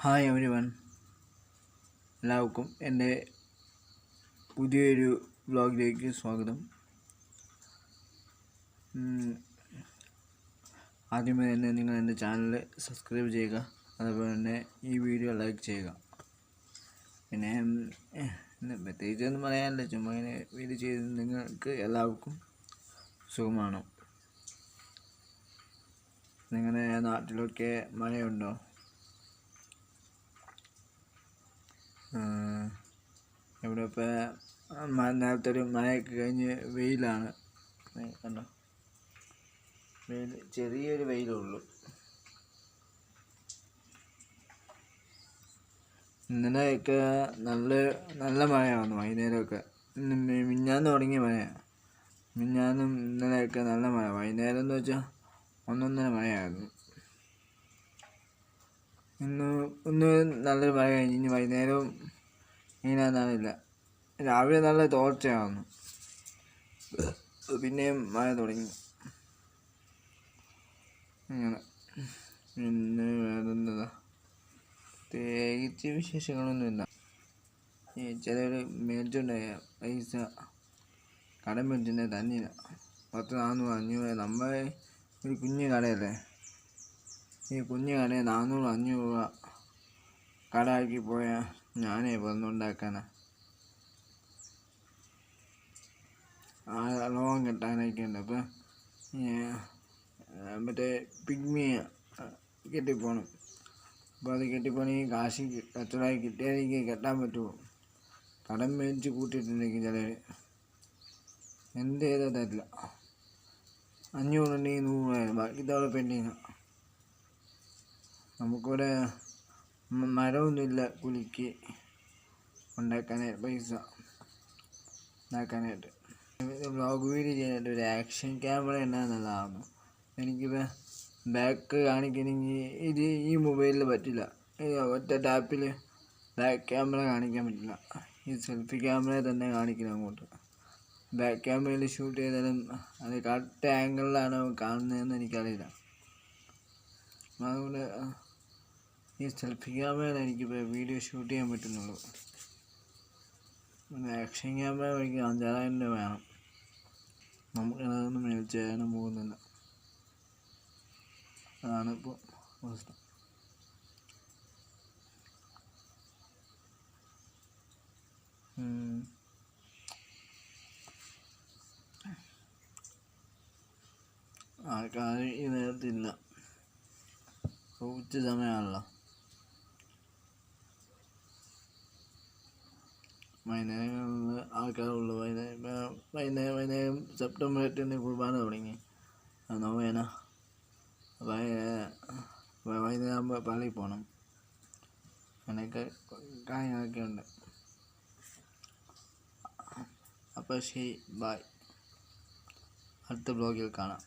Hi every one, എല്ലാവർക്കും എൻ്റെ പുതിയൊരു വ്ലോഗിലേക്ക് സ്വാഗതം. ആദ്യമേ തന്നെ നിങ്ങൾ എൻ്റെ ചാനൽ സബ്സ്ക്രൈബ് ചെയ്യുക, അതുപോലെ തന്നെ ഈ വീഡിയോ ലൈക്ക് ചെയ്യുക. പിന്നെ പ്രത്യേകിച്ചൊന്നും പറയാനില്ല, ചുമ്മാ ഇങ്ങനെ വീഡിയോ ചെയ്ത് നിങ്ങൾക്ക് എല്ലാവർക്കും സുഖമാണോ? നിങ്ങളുടെ നാട്ടിലൊക്കെ മഴയുണ്ടോ? ഇവിടെ ഇപ്പോൾ നേരത്തെ ഒരു മഴയൊക്കെ കഴിഞ്ഞ് വെയിലാണ്. കണ്ടോ, വെയിൽ, ചെറിയൊരു വെയിലുള്ളൂ. ഇന്നലെയൊക്കെ നല്ല മഴയാണ്. വൈകുന്നേരമൊക്കെ മിഞ്ഞാന്ന് തുടങ്ങിയ മഴയാണ്. മിഞ്ഞാന്നും ഇന്നലെയൊക്കെ നല്ല മഴ. വൈകുന്നേരം എന്ന് വെച്ചാൽ ഒന്നൊന്നര മഴയായിരുന്നു. ഇന്ന് നല്ലൊരു മഴ കഴിഞ്ഞ്. ഇനി വൈകുന്നേരവും ഇങ്ങനെയാണെന്നറിയില്ല. രാവിലെ നല്ല തോർച്ചയാവുന്നു, പിന്നെയും മഴ തുടങ്ങി. അങ്ങനെ പിന്നെ വേറെന്താ, പ്രത്യേകിച്ച് വിശേഷങ്ങളൊന്നുമില്ല. ചിലർ മേടിച്ചുണ്ടായ പൈസ കടം മേടിച്ചിട്ടുണ്ടെ തന്നില്ല. 10, 400, 500. നമ്മൾ ഒരു കുഞ്ഞു കടയല്ലേ, ഈ കുഞ്ഞു കടയിൽ 400, 500 രൂപ കടമാക്കി പോയാൽ ഞാനേ വന്നുണ്ടാക്കാനാ. ലോൺ കെട്ടാനൊക്കെ ഉണ്ട്. അപ്പം മറ്റേ പിഗ്മിയെ കെട്ടിപ്പോണം. അപ്പോൾ അത് കെട്ടിപ്പോണെങ്കിൽ കാശ് കച്ചവടമായി കിട്ടിയാലേക്ക് കെട്ടാൻ പറ്റുമോ? കടം മേടിച്ച് കൂട്ടിയിട്ടുണ്ടെങ്കിൽ ചിലർ എന്ത് ചെയ്താൽ തരില്ല. 500 ഉണ്ടെങ്കിൽ 100 രൂപ, ബാക്കി തവണ പെൻഡിങ്. നമുക്കിവിടെ മരമൊന്നുമില്ല കുലുക്കി ഉണ്ടാക്കാനായിട്ട്, പൈസ ഉണ്ടാക്കാനായിട്ട്. വ്ളോഗ് വീഡിയോ ചെയ്യാനായിട്ട് ഒരു ആക്ഷൻ ക്യാമറ ഉണ്ടാകുന്നതാണ്. എനിക്കിപ്പോൾ ബാക്ക് കാണിക്കണമെങ്കിൽ ഈ മൊബൈലിൽ പറ്റില്ല. ഒറ്റ ടാപ്പിൽ ബാക്ക് ക്യാമറ കാണിക്കാൻ പറ്റില്ല. ഈ സെൽഫി ക്യാമറ തന്നെ കാണിക്കണം അങ്ങോട്ട്. ബാക്ക് ക്യാമറയിൽ ഷൂട്ട് ചെയ്താലും അത് കറക്റ്റ് ആംഗിളിലാണ് കാണുന്നതെന്ന് എനിക്കറിയില്ല. അതുകൊണ്ട് ഈ സെൽഫി ക്യാമറയിൽ എനിക്കിപ്പോൾ വീഡിയോ ഷൂട്ട് ചെയ്യാൻ പറ്റുന്നുള്ളൂ. പിന്നെ ആക്ഷൻ ക്യാമറ എനിക്ക് 5,000 രൂപ വേണം. നമുക്കതൊന്നും മേടിച്ച് തരാനും പോകുന്നില്ല. അതാണ് ഇപ്പോൾ അവസ്ഥ. ആൾക്കാർ ഈ നേരത്തില്ല, ഉച്ച സമയമാണല്ലോ. വൈകുന്നേരങ്ങളിൽ ആൾക്കാരുള്ളൂ. വൈകുന്നേരം സെപ്റ്റംബർ 8 കുർബാന തുടങ്ങി, നോവേന. വൈകുന്നേരം ആകുമ്പോൾ പള്ളിയിൽ പോകണം. അങ്ങനെയൊക്കെ കാര്യങ്ങളൊക്കെ ഉണ്ട്. അപ്പോൾ ശരി, ബൈ. അടുത്ത ബ്ലോഗിൽ കാണാം.